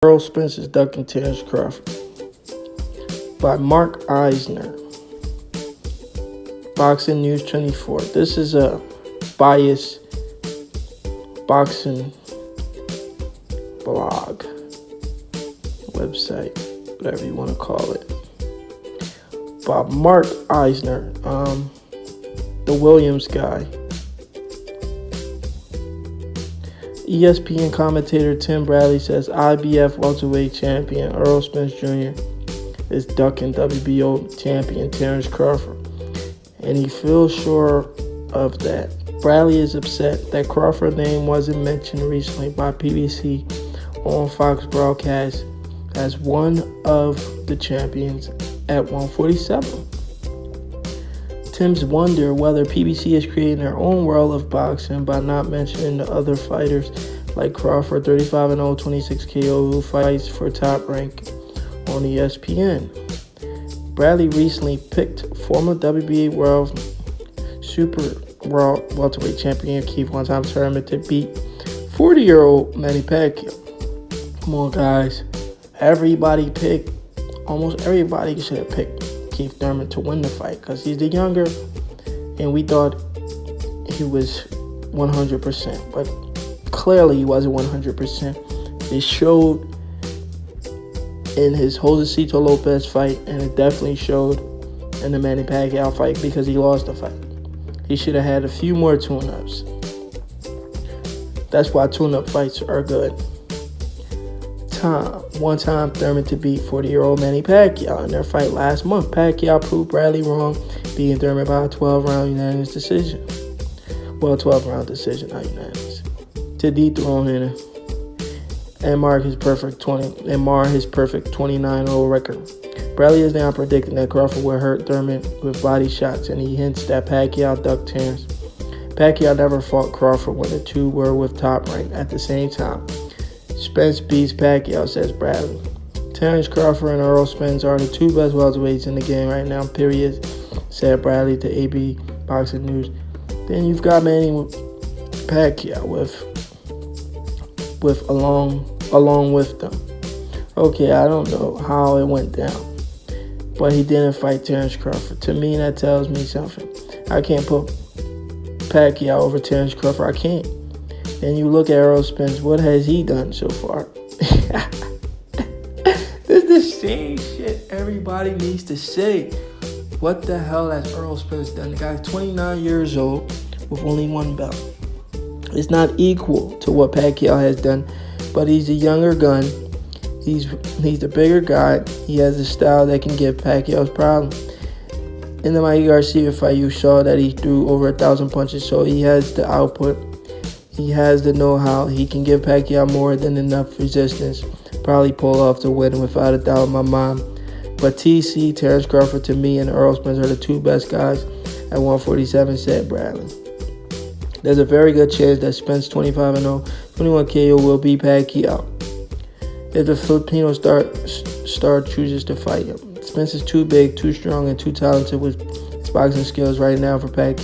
Errol Spence's Ducking Terence Crawford by Mark Eisner. Boxing News 24. This is a biased boxing blog, website, whatever you want to call it. By Mark Eisner, the Williams guy. ESPN commentator Tim Bradley says IBF welterweight champion Errol Spence Jr. is ducking WBO champion Terence Crawford, and he feels sure of that. Bradley is upset that Crawford's name wasn't mentioned recently by TBC on Fox broadcast as one of the champions at 147. Tim's wonder whether PBC is creating their own world of boxing by not mentioning the other fighters like Crawford, 35-0, 26 KO, who fights for top rank on ESPN. Bradley recently picked former WBA World Super World Welterweight Champion Keith one-time tournament to beat 40-year-old Manny Pacquiao. Come on, guys. Almost everybody should have picked Keith Thurman to win the fight because he's the younger, and we thought he was 100%, but clearly he wasn't 100%. It showed in his Josecito Lopez fight, and it definitely showed in the Manny Pacquiao fight because he lost the fight. He should have had a few more tune-ups. That's why tune-up fights are good. One-time Thurman to beat 40-year-old Manny Pacquiao in their fight last month. Pacquiao proved Bradley wrong, beating Thurman by a 12-round unanimous decision. Well, 12-round decision, not unanimous. To dethrone him and mar his perfect 29-0 record. Bradley is now predicting that Crawford will hurt Thurman with body shots, and he hints that Pacquiao ducked Terence. Pacquiao never fought Crawford when the two were with top rank at the same time. Spence beats Pacquiao, says Bradley. Terence Crawford and Errol Spence are the two best welterweights in the game right now, period, said Bradley to AB Boxing News. Then you've got Manny Pacquiao along with them. Okay, I don't know how it went down, but he didn't fight Terence Crawford. To me, that tells me something. I can't put Pacquiao over Terence Crawford. I can't. Then you look at Errol Spence. What has he done so far? This is the same shit everybody needs to say. What the hell has Errol Spence done? The guy's 29 years old with only one belt. It's not equal to what Pacquiao has done, but he's a younger gun. He's the bigger guy. He has a style that can give Pacquiao's problem. In the Mikey Garcia fight, you saw that he threw over 1,000 punches, so he has the output. He has the know-how. He can give Pacquiao more than enough resistance. Probably pull off the win without a doubt in my mind. But TC, Terence Crawford, to me, and Errol Spence are the two best guys at 147, said Bradley. There's a very good chance that Spence 25-0, 21 KO will beat Pacquiao if the Filipino star chooses to fight him. Spence is too big, too strong, and too talented with his boxing skills right now for Pacquiao.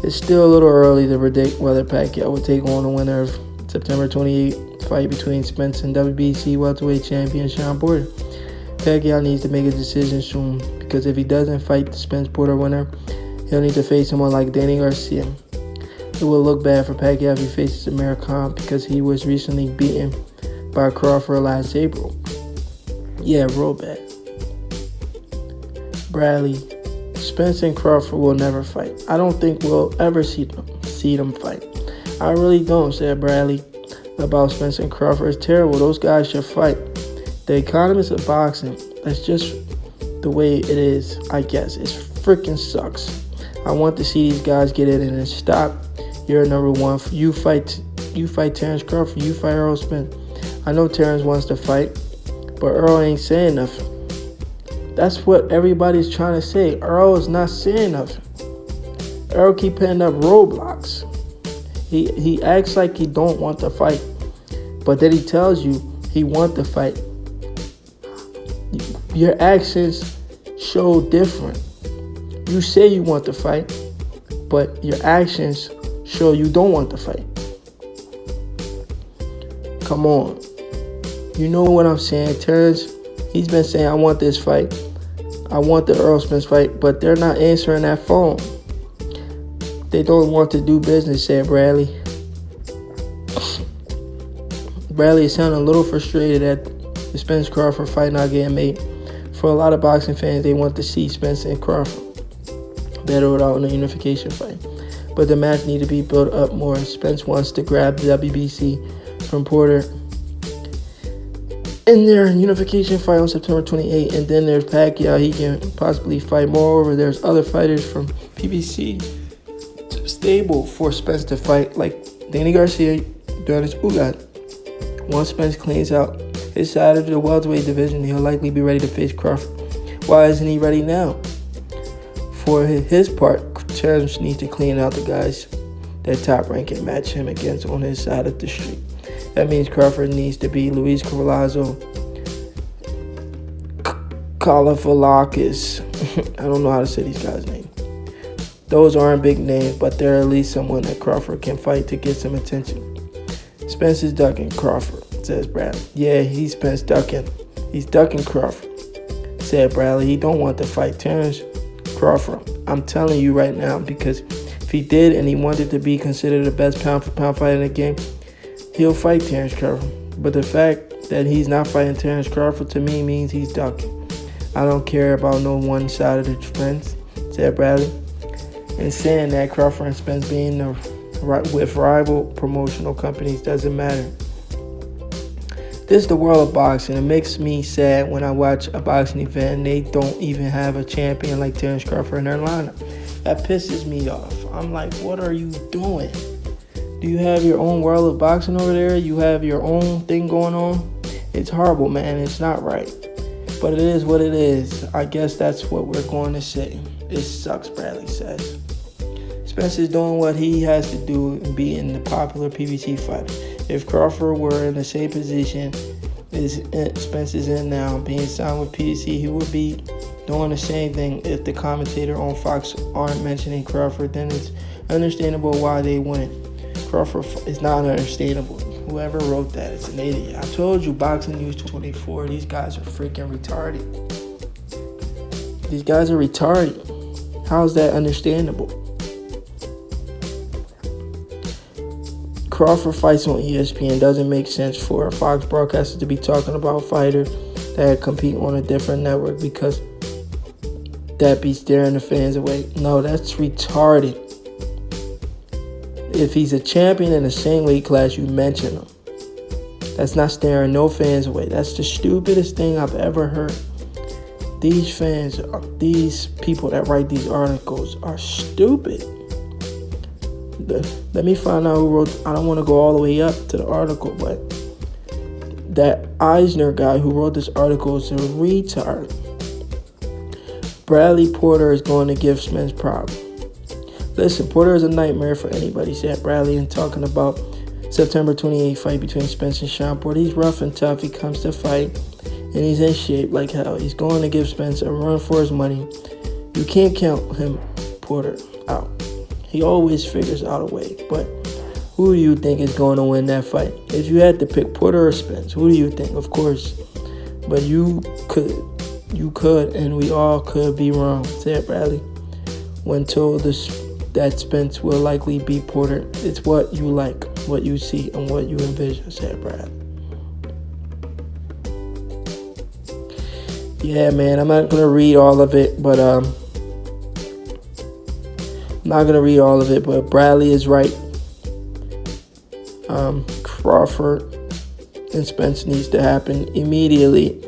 It's still a little early to predict whether Pacquiao will take on the winner of September 28th fight between Spence and WBC welterweight champion Sean Porter. Pacquiao needs to make a decision soon, because if he doesn't fight the Spence-Porter winner, he'll need to face someone like Danny Garcia. It will look bad for Pacquiao if he faces Amir Khan, because he was recently beaten by Crawford last April. Yeah, real bad. Bradley, Spence and Crawford will never fight. I don't think we'll ever see them fight. I really don't, said Bradley about Spence and Crawford. It's terrible. Those guys should fight. The economics of boxing, that's just the way it is, I guess. It freaking sucks. I want to see these guys get in and stop. You're number one. You fight Terence Crawford. You fight Errol Spence. I know Terence wants to fight, but Errol ain't saying nothing. That's what everybody's trying to say. Errol is not saying nothing. Errol keep putting up roadblocks. He acts like he don't want to fight, but then he tells you he want to fight. Your actions show different. You say you want to fight, but your actions show you don't want to fight. Come on. You know what I'm saying? Terence, he's been saying, I want this fight. I want the Errol Spence fight, but they're not answering that phone. They don't want to do business, said Bradley. Bradley is sounding a little frustrated at the Spence Crawford fight not getting made. For a lot of boxing fans, they want to see Spence and Crawford battle it out in a unification fight. But the match needs to be built up more. Spence wants to grab the WBC from Porter in their unification fight on September 28th. And then there's Pacquiao. He can possibly fight. Moreover, there's other fighters from PBC stable for Spence to fight, like Danny Garcia, Donis Ugat. Once Spence cleans out his side of the welterweight division, he'll likely be ready to face Crawford. Why isn't he ready now? For his part, Terence needs to clean out the guys that top rank and match him against on his side of the street. That means Crawford needs to be Luis Carvalho, Kalafalakis. I don't know how to say these guys' names. Those aren't big names, but they're at least someone that Crawford can fight to get some attention. Spence is ducking Crawford, says Bradley. Yeah, he's Spence ducking. He's ducking Crawford, said Bradley. He don't want to fight Terence Crawford. I'm telling you right now, because if he did and he wanted to be considered the best pound-for-pound fighter in the game, he'll fight Terence Crawford. But the fact that he's not fighting Terence Crawford to me means he's ducking. I don't care about no one side of the fence, said Bradley. And saying that Crawford and Spence being with rival promotional companies doesn't matter. This is the world of boxing. It makes me sad when I watch a boxing event and they don't even have a champion like Terence Crawford in their lineup. That pisses me off. I'm like, what are you doing? Do you have your own world of boxing over there? You have your own thing going on? It's horrible, man. It's not right. But it is what it is. I guess that's what we're going to say. It sucks, Bradley says. Spence is doing what he has to do and be in the popular PBC fight. If Crawford were in the same position as Spence is in now, being signed with PBC, he would be doing the same thing. If the commentator on Fox aren't mentioning Crawford, then it's understandable why they wouldn't. Crawford is not understandable. Whoever wrote that is an idiot. I told you, Boxing News 24, these guys are freaking retarded. These guys are retarded. How is that understandable? Crawford fights on ESPN. Doesn't make sense for a Fox broadcaster to be talking about fighters that compete on a different network because that be scaring the fans away. No, that's retarded. If he's a champion in the same weight class, you mention him. That's not scaring no fans away. That's the stupidest thing I've ever heard. These fans, these people that write these articles are stupid. Let me find out who wrote. I don't want to go all the way up to the article, but that Eisner guy who wrote this article is a retard. Bradley Porter is going to give Spence problems. Listen, Porter is a nightmare for anybody, said Bradley, and talking about September 28th fight between Spence and Sean Porter. He's rough and tough. He comes to fight, and he's in shape like hell. He's going to give Spence a run for his money. You can't count him, Porter, out. He always figures out a way. But who do you think is going to win that fight? If you had to pick Porter or Spence, who do you think? Of course. But you could, and we all could be wrong, said Bradley. When told that Spence will likely beat Porter, it's what you like, what you see, and what you envision, said Brad. Yeah, man, I'm not going to read all of it, but Bradley is right. Crawford and Spence needs to happen immediately.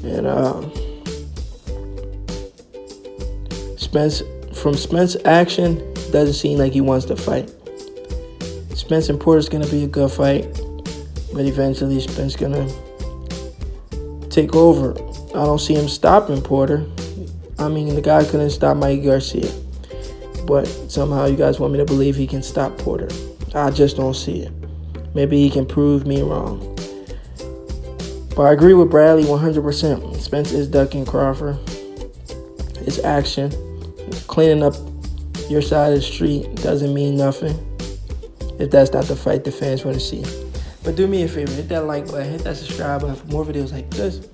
And Spence action, doesn't seem like he wants to fight. Spence and Porter's going to be a good fight, but eventually Spence going to take over. I don't see him stopping Porter. I mean, the guy couldn't stop Mike Garcia, but somehow you guys want me to believe he can stop Porter. I just don't see it. Maybe he can prove me wrong. But I agree with Bradley 100%. Spence is ducking Crawford. His action, cleaning up your side of the street, doesn't mean nothing if that's not the fight the fans want to see. But do me a favor, hit that like button, hit that subscribe button for more videos like this.